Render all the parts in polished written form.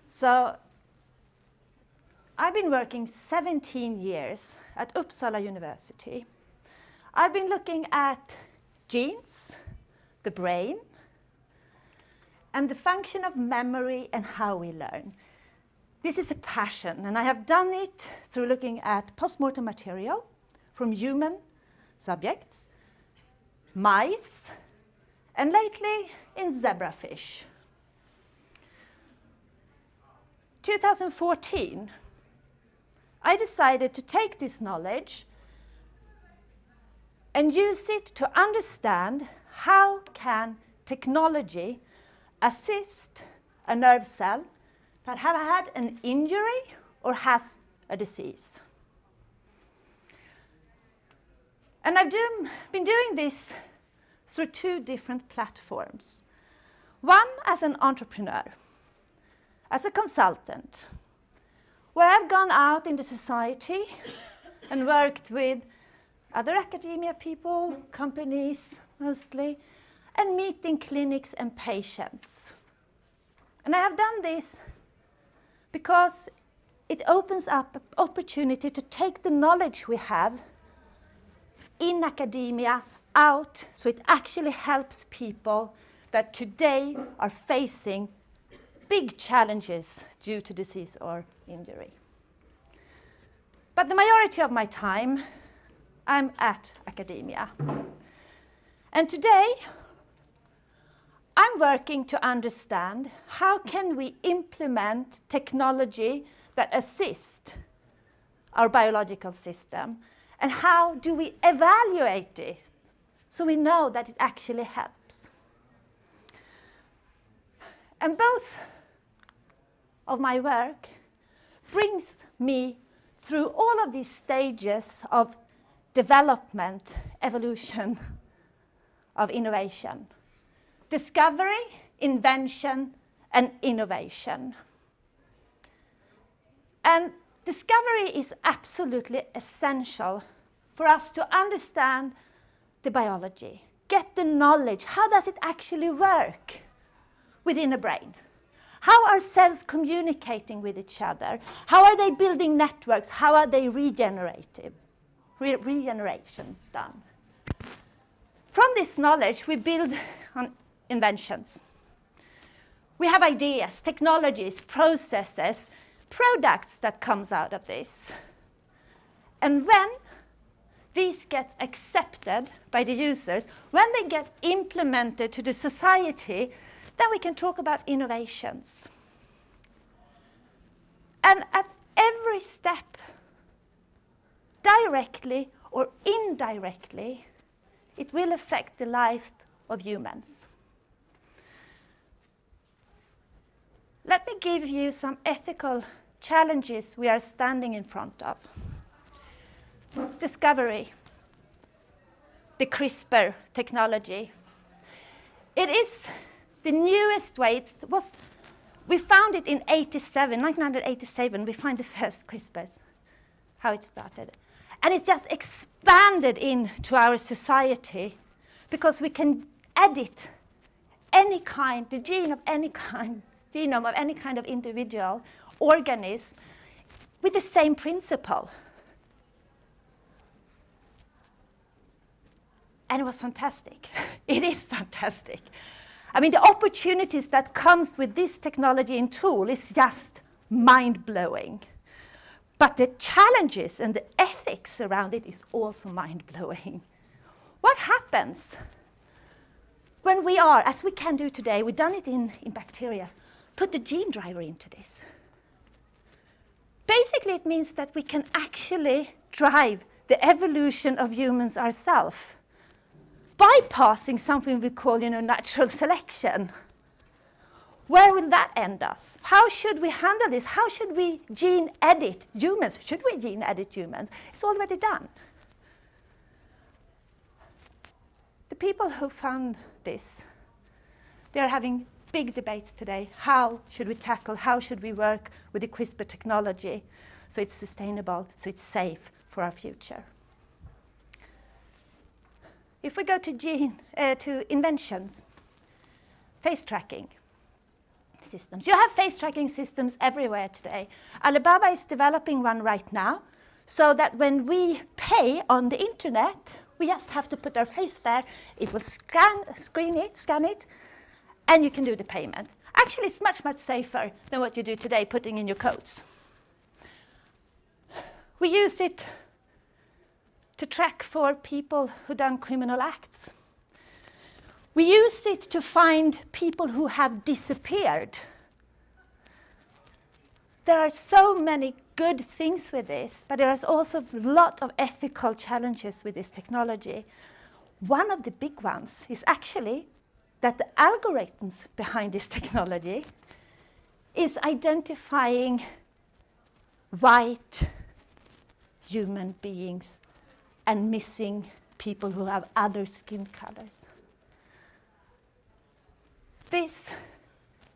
So I've been working 17 years at Uppsala University. I've been looking at genes, the brain, and the function of memory and how we learn. This is a passion, and I have done it through looking at postmortem material from human subjects, mice, and lately in zebrafish. 2014, I decided to take this knowledge and use it to understand how can technology assist a nerve cell that have had an injury or has a disease. And I've been doing this through two different platforms. One as an entrepreneur, as a consultant, where I've gone out into society and worked with other academia people, companies mostly, and meeting clinics and patients. And I have done this because it opens up an opportunity to take the knowledge we have in academia out, so it actually helps people that today are facing big challenges due to disease or injury. But the majority of my time, I'm at academia. And today, I'm working to understand how can we implement technology that assist our biological system, and how do we evaluate this so we know that it actually helps. And both of my work brings me through all of these stages of development, evolution, of innovation. Discovery, invention, and innovation. And discovery is absolutely essential for us to understand the biology, get the knowledge. How does it actually work within a brain? How are cells communicating with each other? How are they building networks? How are they regeneration done? From this knowledge, we build on inventions. We have ideas, technologies, processes, products that comes out of this. And when these get accepted by the users, when they get implemented to the society, then we can talk about innovations. And at every step, directly or indirectly, it will affect the life of humans. Let me give you some ethical challenges we are standing in front of. Discovery, the CRISPR technology. It is the newest way. We found it in 1987, we found the first CRISPRs, how it started. And it just expanded into our society because we can edit any kind, the gene of any kind, genome of any kind of individual organism with the same principle. And it was fantastic. It is fantastic. I mean, the opportunities that comes with this technology and tool is just mind-blowing. But the challenges and the ethics around it is also mind-blowing. What happens when we are, as we can do today, we've done it in bacteria, put the gene driver into this? Basically, it means that we can actually drive the evolution of humans ourselves, bypassing something we call, natural selection. Where will that end us? How should we handle this? How should we gene edit humans? Should we gene edit humans? It's already done. The people who found this, they are having big debates today. How should we tackle, how should we work with the CRISPR technology so it's sustainable, so it's safe for our future? If we go to inventions, face tracking. systems. You have face tracking systems everywhere today. Alibaba is developing one right now, so that when we pay on the internet, we just have to put our face there. It will scan it, and you can do the payment. Actually, it's much, much safer than what you do today, putting in your codes. We use it to track for people who done criminal acts. We use it to find people who have disappeared. There are so many good things with this, but there is also a lot of ethical challenges with this technology. One of the big ones is actually that the algorithms behind this technology is identifying white human beings and missing people who have other skin colors. This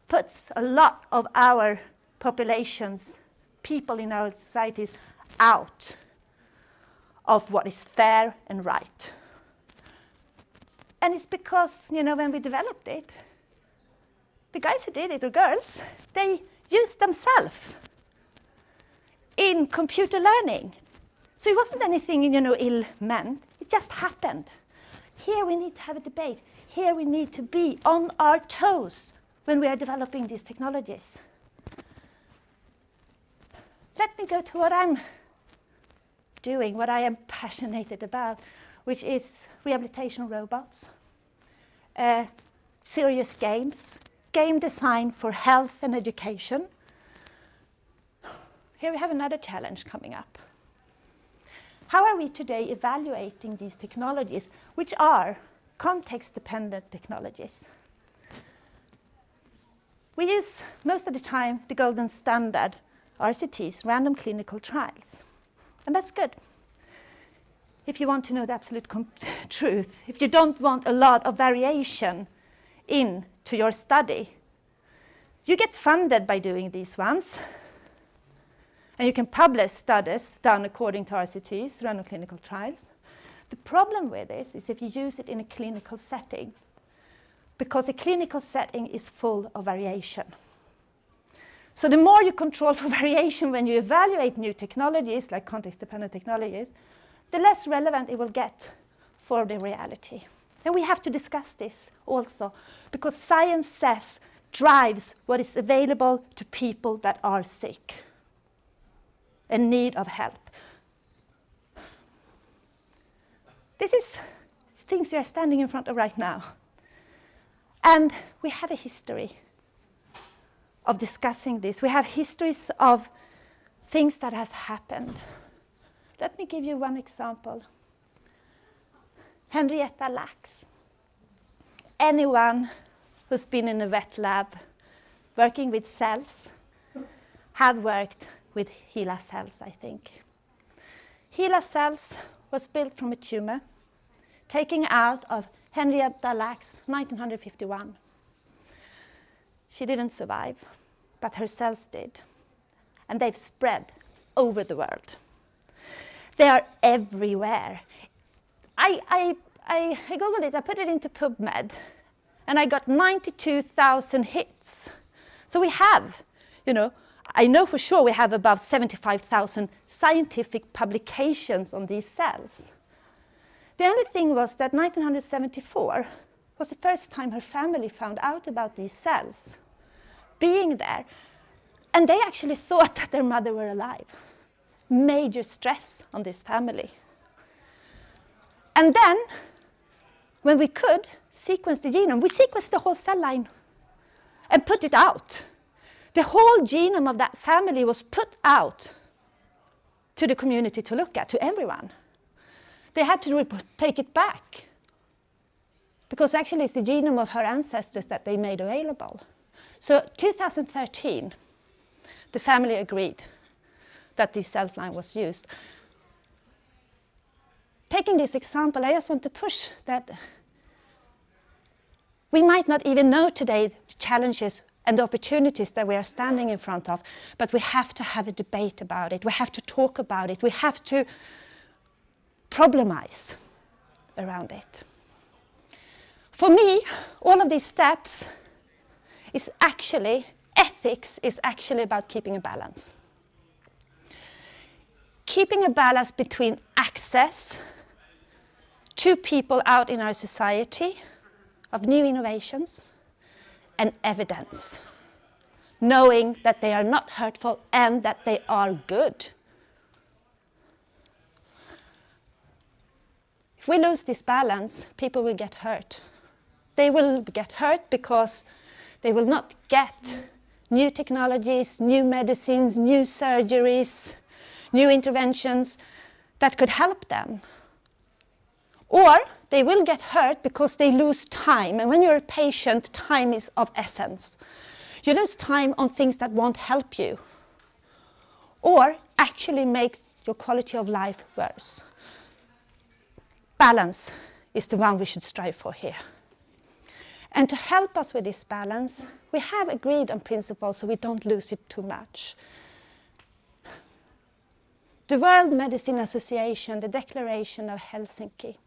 puts a lot of our populations, people in our societies, out of what is fair and right. And it's because, you know, when we developed it, the guys who did it, or girls, they used themselves in computer learning. So it wasn't anything, you know, ill meant. It just happened. Here we need to have a debate. Here we need to be on our toes when we are developing these technologies. Let me go to what I'm doing, what I am passionate about, which is rehabilitation robots, serious games, game design for health and education. Here we have another challenge coming up. How are we today evaluating these technologies, which are context-dependent technologies? We use, most of the time, the golden standard, RCTs, random clinical trials. And that's good. If you want to know the absolute truth, if you don't want a lot of variation into your study, you get funded by doing these ones. And you can publish studies done according to RCTs, random clinical trials. The problem with this is if you use it in a clinical setting, because a clinical setting is full of variation. So the more you control for variation when you evaluate new technologies, like context-dependent technologies, the less relevant it will get for the reality. And we have to discuss this also, because science says drives what is available to people that are sick, in need of help. This is things we are standing in front of right now. And we have a history of discussing this. We have histories of things that has happened. Let me give you one example. Henrietta Lacks. Anyone who's been in a vet lab working with cells have worked with HeLa cells, I think. HeLa cells was built from a tumor taken out of Henrietta Lacks, 1951. She didn't survive, but her cells did. And they've spread over the world. They are everywhere. I Googled it, I put it into PubMed, and I got 92,000 hits. So we have, you know, I know for sure we have above 75,000 scientific publications on these cells. The only thing was that 1974 was the first time her family found out about these cells being there. And they actually thought that their mother were alive. Major stress on this family. And then, when we could sequence the genome, we sequenced the whole cell line and put it out. The whole genome of that family was put out to the community to look at, to everyone. They had to take it back, because actually it's the genome of her ancestors that they made available. So 2013, the family agreed that this cell line was used. Taking this example, I just want to push that we might not even know today the challenges and the opportunities that we are standing in front of, but we have to have a debate about it. We have to talk about it. We have to problemize around it. For me, all of these steps is actually ethics is actually about keeping a balance. Keeping a balance between access to people out in our society of new innovations and evidence, knowing that they are not hurtful and that they are good. If we lose this balance, people will get hurt. They will get hurt because they will not get new technologies, new medicines, new surgeries, new interventions that could help them. Or they will get hurt because they lose time. And when you're a patient, time is of essence. You lose time on things that won't help you, or actually make your quality of life worse. Balance is the one we should strive for here. And to help us with this balance, we have agreed on principles so we don't lose it too much. The World Medicine Association, the Declaration of Helsinki,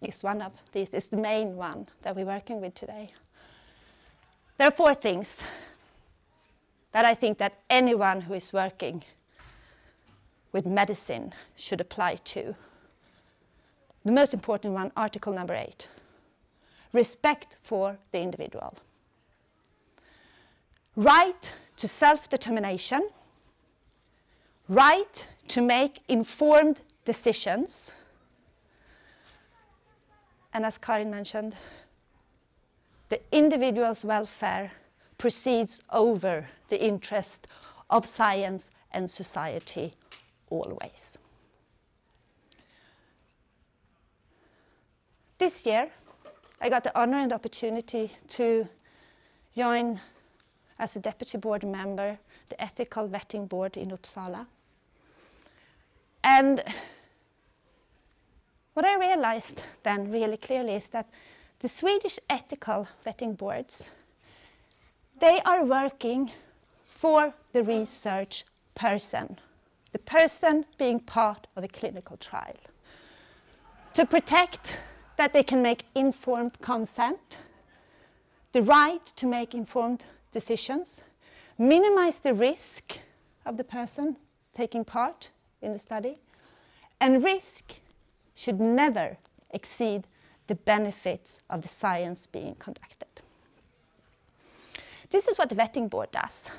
is one of these. It's the main one that we're working with today. There are 4 things that I think that anyone who is working with medicine should apply to. The most important one, Article number 8, respect for the individual. Right to self-determination, right to make informed decisions, and as Karin mentioned, the individual's welfare precedes over the interest of science and society always. This year, I got the honor and the opportunity to join as a deputy board member the ethical vetting board in Uppsala. And what I realized then really clearly is that the Swedish ethical vetting boards, they are working for the research person, the person being part of a clinical trial, to protect that they can make informed consent, the right to make informed decisions, minimize the risk of the person taking part in the study, and risk should never exceed the benefits of the science being conducted. This is what the vetting board does.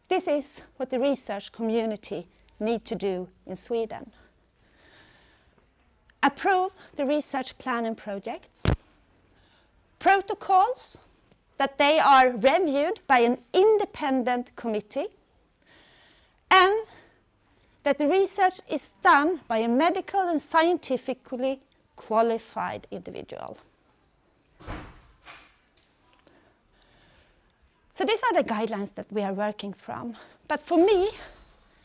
This is what the research community need to do in Sweden. Approve the research plan and projects, protocols that they are reviewed by an independent committee, and that the research is done by a medical and scientifically qualified individual. So these are the guidelines that we are working from. But for me,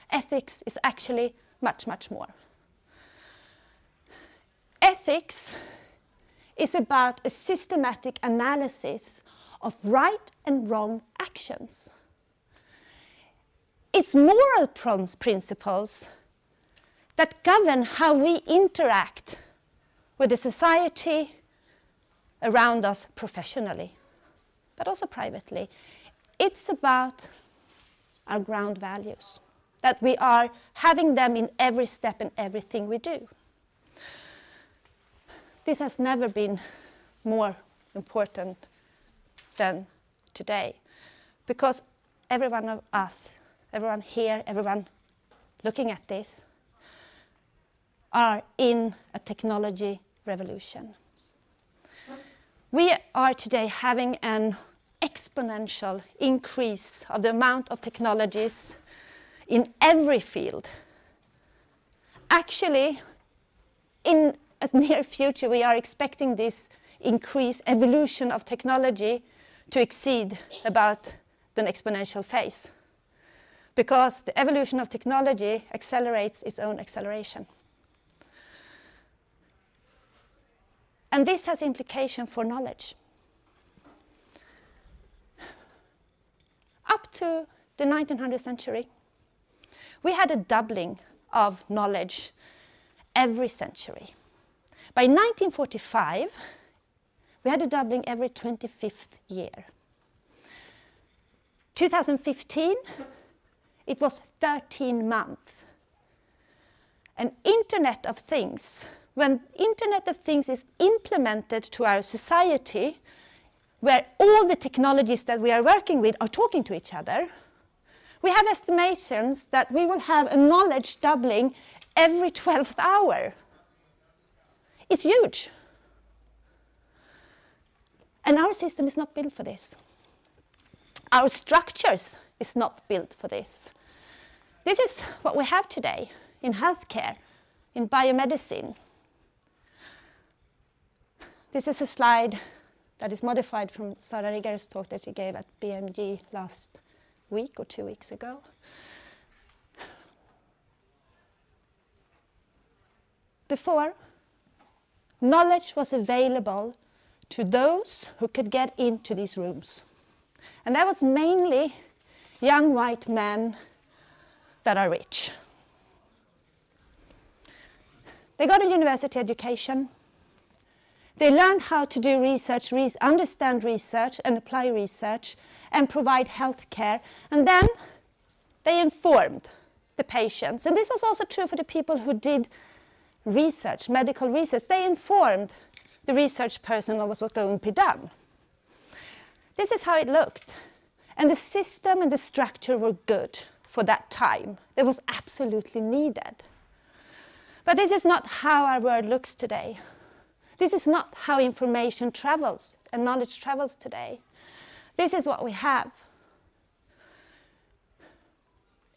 ethics is actually much, much more. Ethics is about a systematic analysis of right and wrong actions. It's moral principles that govern how we interact with the society around us professionally, but also privately. It's about our ground values, that we are having them in every step and everything we do. This has never been more important than today, because every one of us, everyone here, everyone looking at this, are in a technology revolution. We are today having an exponential increase of the amount of technologies in every field. Actually, in a near future, we are expecting this increased evolution of technology to exceed about the exponential phase, because the evolution of technology accelerates its own acceleration. And this has implication for knowledge. Up to the 1900th century, we had a doubling of knowledge every century. By 1945, we had a doubling every 25th year. 2015, it was 13 months. And Internet of Things, when Internet of Things is implemented to our society, where all the technologies that we are working with are talking to each other, we have estimations that we will have a knowledge doubling every 12th hour. It's huge. And our system is not built for this. Our structures is not built for this. This is what we have today in healthcare, in biomedicine. This is a slide that is modified from Sara Rigger's talk that she gave at BMG last week or 2 weeks ago. Before, knowledge was available to those who could get into these rooms. And that was mainly young white men that are rich. They got a university education. They learned how to do research, understand research and apply research and provide health care. And then they informed the patients. And this was also true for the people who did research, medical research. They informed the research person of what was going to be done. This is how it looked. And the system and the structure were good for that time. It was absolutely needed. But this is not how our world looks today. This is not how information travels and knowledge travels today. This is what we have.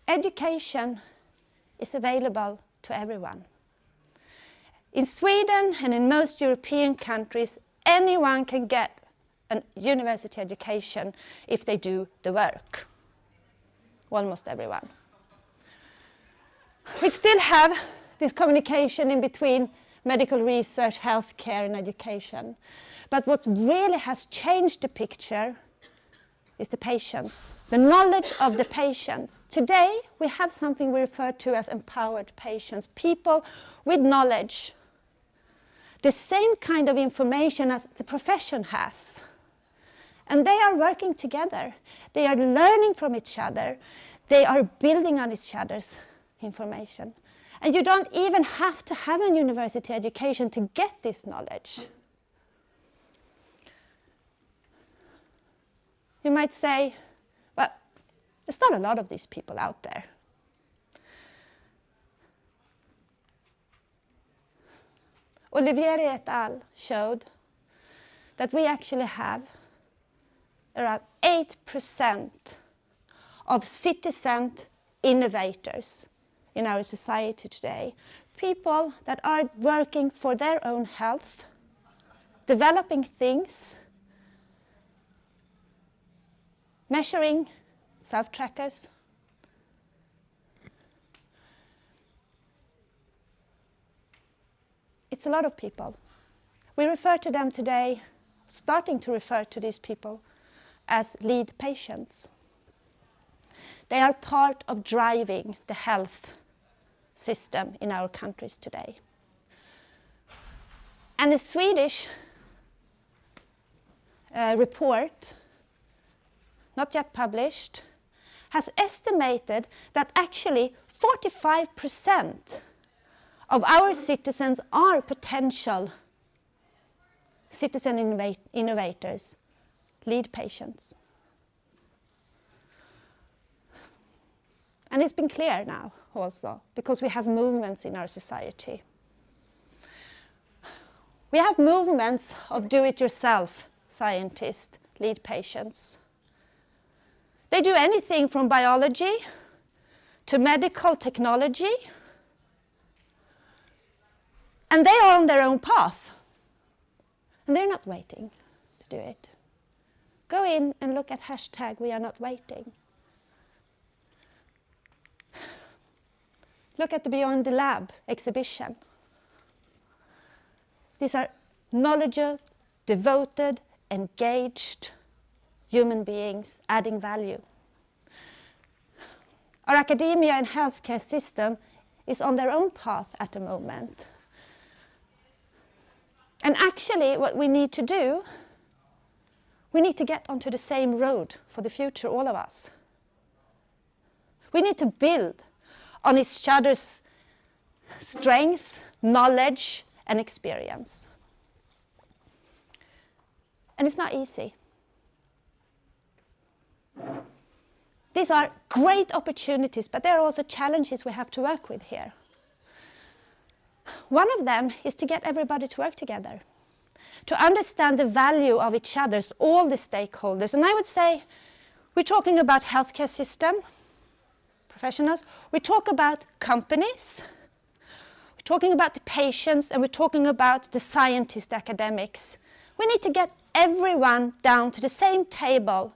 Education is available to everyone. In Sweden and in most European countries, anyone can get a university education if they do the work. Almost everyone. We still have this communication in between medical research, healthcare, and education. But what really has changed the picture is the patients, the knowledge of the patients. Today, we have something we refer to as empowered patients, people with knowledge, the same kind of information as the profession has. And they are working together. They are learning from each other. They are building on each other's information. And you don't even have to have a university education to get this knowledge. You might say, well, there's not a lot of these people out there. Olivier et al. Showed that we actually have around 8% of citizen innovators in our society today. People that are working for their own health, developing things, measuring self-trackers. It's a lot of people. We refer to them today, starting to refer to these people as lead patients. They are part of driving the health system in our countries today. And a Swedish report, not yet published, has estimated that actually 45% of our citizens are potential citizen innovators, lead patients. And it's been clear now also, because we have movements in our society. We have movements of do-it-yourself scientists, lead patients. They do anything from biology to medical technology, and they are on their own path. And they're not waiting to do it. Go in and look at hashtag We Are Not Waiting. Look at the Beyond the Lab exhibition. These are knowledgeable, devoted, engaged human beings adding value. Our academia and healthcare system is on their own path at the moment. And actually what we need to do, We need to get onto the same road for the future, all of us. We need to build on each other's strengths, knowledge, and experience. And it's not easy. These are great opportunities, but there are also challenges we have to work with here. One of them is to get everybody to work together, to understand the value of each other's, all the stakeholders. And I would say we're talking about healthcare system, professionals, we talk about companies, we're talking about the patients, and we're talking about the scientists, academics. We need to get everyone down to the same table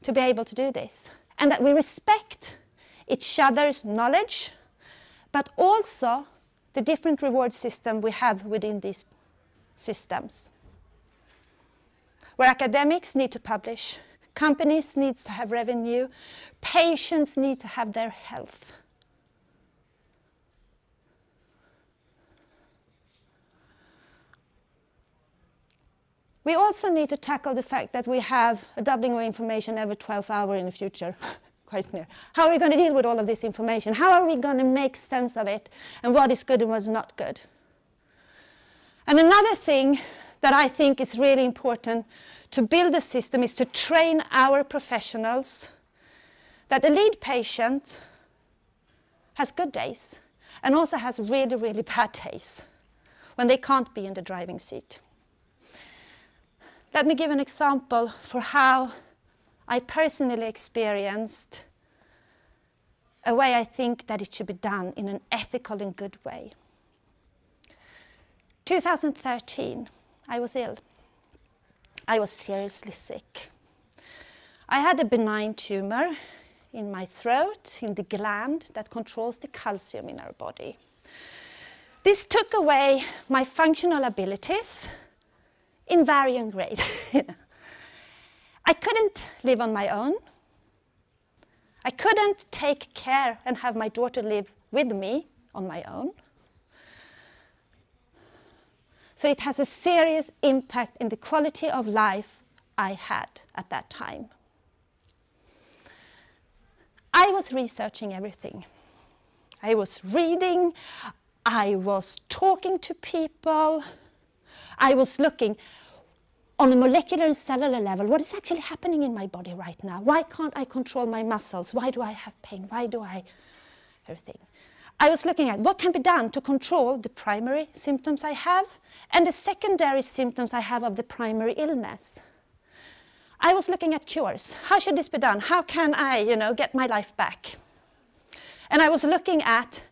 to be able to do this. And that we respect each other's knowledge, but also the different reward system we have within these systems. Where academics need to publish, companies need to have revenue, patients need to have their health. We also need to tackle the fact that we have a doubling of information every 12 hours in the future, quite near. How are we going to deal with all of this information? How are we going to make sense of it? And what is good and what is not good? And another thing that I think is really important to build a system is to train our professionals that the lead patient has good days and also has really, really bad days when they can't be in the driving seat. Let me give an example for how I personally experienced a way I think that it should be done in an ethical and good way. 2013, I was ill. I was seriously sick. I had a benign tumor in my throat, in the gland that controls the calcium in our body. This took away my functional abilities in varying grade. I couldn't live on my own. I couldn't take care and have my daughter live with me on my own. So it has a serious impact in the quality of life I had at that time. I was researching everything. I was reading, I was talking to people, I was looking on a molecular and cellular level, what is actually happening in my body right now? Why can't I control my muscles? Why do I have pain? Why do I... everything. I was looking at what can be done to control the primary symptoms I have and the secondary symptoms I have of the primary illness. I was looking at cures. How should this be done? How can I, get my life back? And I was looking at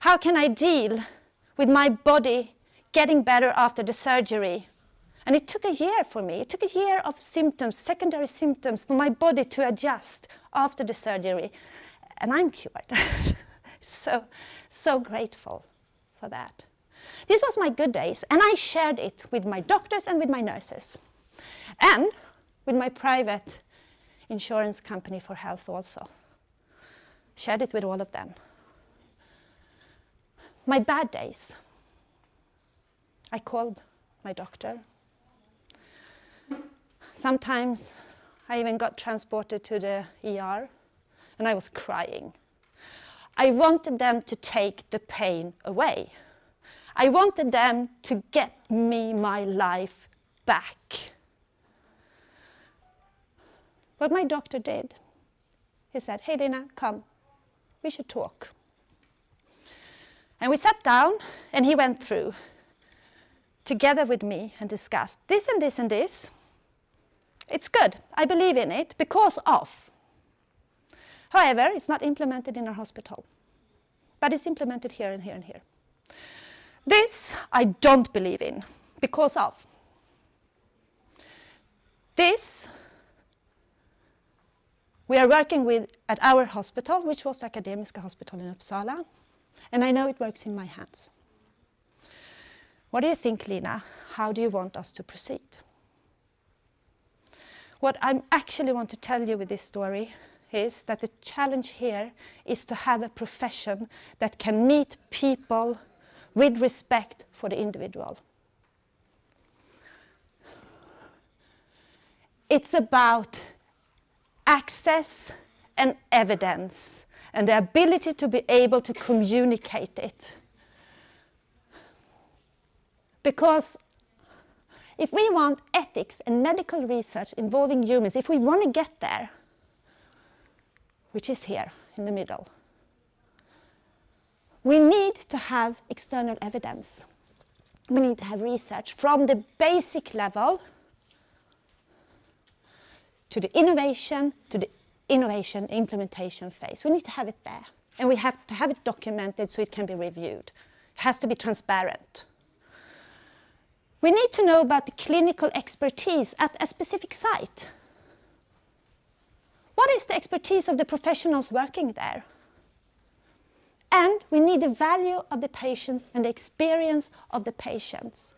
how can I deal with my body getting better after the surgery. And it took a year for me. It took a year of symptoms, secondary symptoms, for my body to adjust after the surgery. And I'm cured. So grateful for that. This was my good days, and I shared it with my doctors and with my nurses. And with my private insurance company for health also. Shared it with all of them. My bad days. I called my doctor. Sometimes I even got transported to the ER, and I was crying. I wanted them to take the pain away. I wanted them to get me my life back. What my doctor did, he said, "Hey Lina, come, we should talk." And we sat down, and he went through, together with me, and discussed this and this and this. It's good, I believe in it, because of. However, it's not implemented in our hospital, but it's implemented here and here and here. This I don't believe in, because of. This we are working with at our hospital, which was the Karolinska hospital in Uppsala, and I know it works in my hands. What do you think, Lina? How do you want us to proceed? What I actually want to tell you with this story is that the challenge here is to have a profession that can meet people with respect for the individual. It's about access and evidence and the ability to be able to communicate it. Because if we want ethics and medical research involving humans, if we want to get there, which is here in the middle, we need to have external evidence. We need to have research from the basic level to the innovation implementation phase. We need to have it there. And we have to have it documented so it can be reviewed. It has to be transparent. We need to know about the clinical expertise at a specific site. What is the expertise of the professionals working there? And we need the value of the patients and the experience of the patients,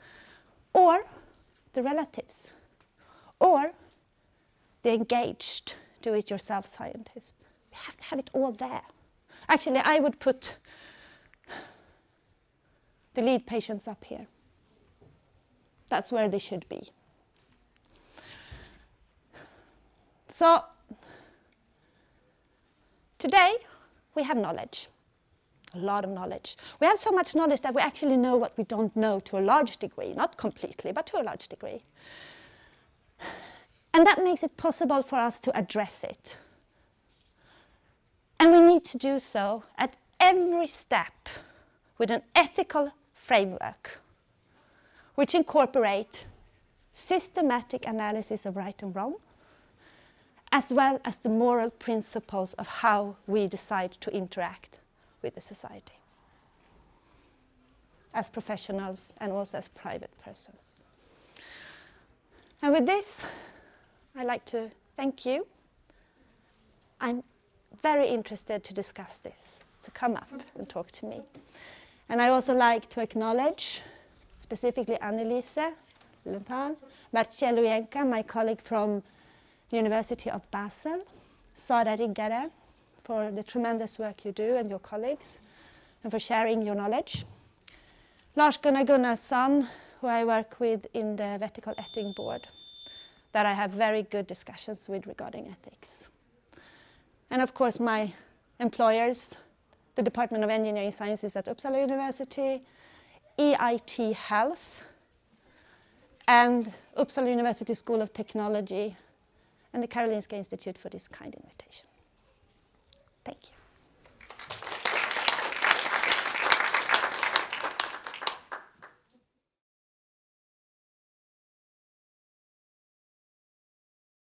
or the relatives, or the engaged do-it-yourself scientist. We have to have it all there. Actually, I would put the lead patients up here. That's where they should be. So, today we have knowledge, a lot of knowledge. We have so much knowledge that we actually know what we don't know to a large degree, not completely, but to a large degree. And that makes it possible for us to address it. And we need to do so at every step with an ethical framework, which incorporate systematic analysis of right and wrong, as well as the moral principles of how we decide to interact with the society, as professionals and also as private persons. And with this, I'd like to thank you. I'm very interested to discuss this, so come up and talk to me. And I also like to acknowledge specifically Annelise Lenthal, Marcello Jenka, my colleague from the University of Basel, Sara Riggare, for the tremendous work you do and your colleagues, and for sharing your knowledge. Lars Gunnar Gunnarsson, who I work with in the Vertical Ethics Board, that I have very good discussions with regarding ethics. And of course my employers, the Department of Engineering Sciences at Uppsala University, EIT Health, and Uppsala University School of Technology, and the Karolinska Institute for this kind invitation. Thank you.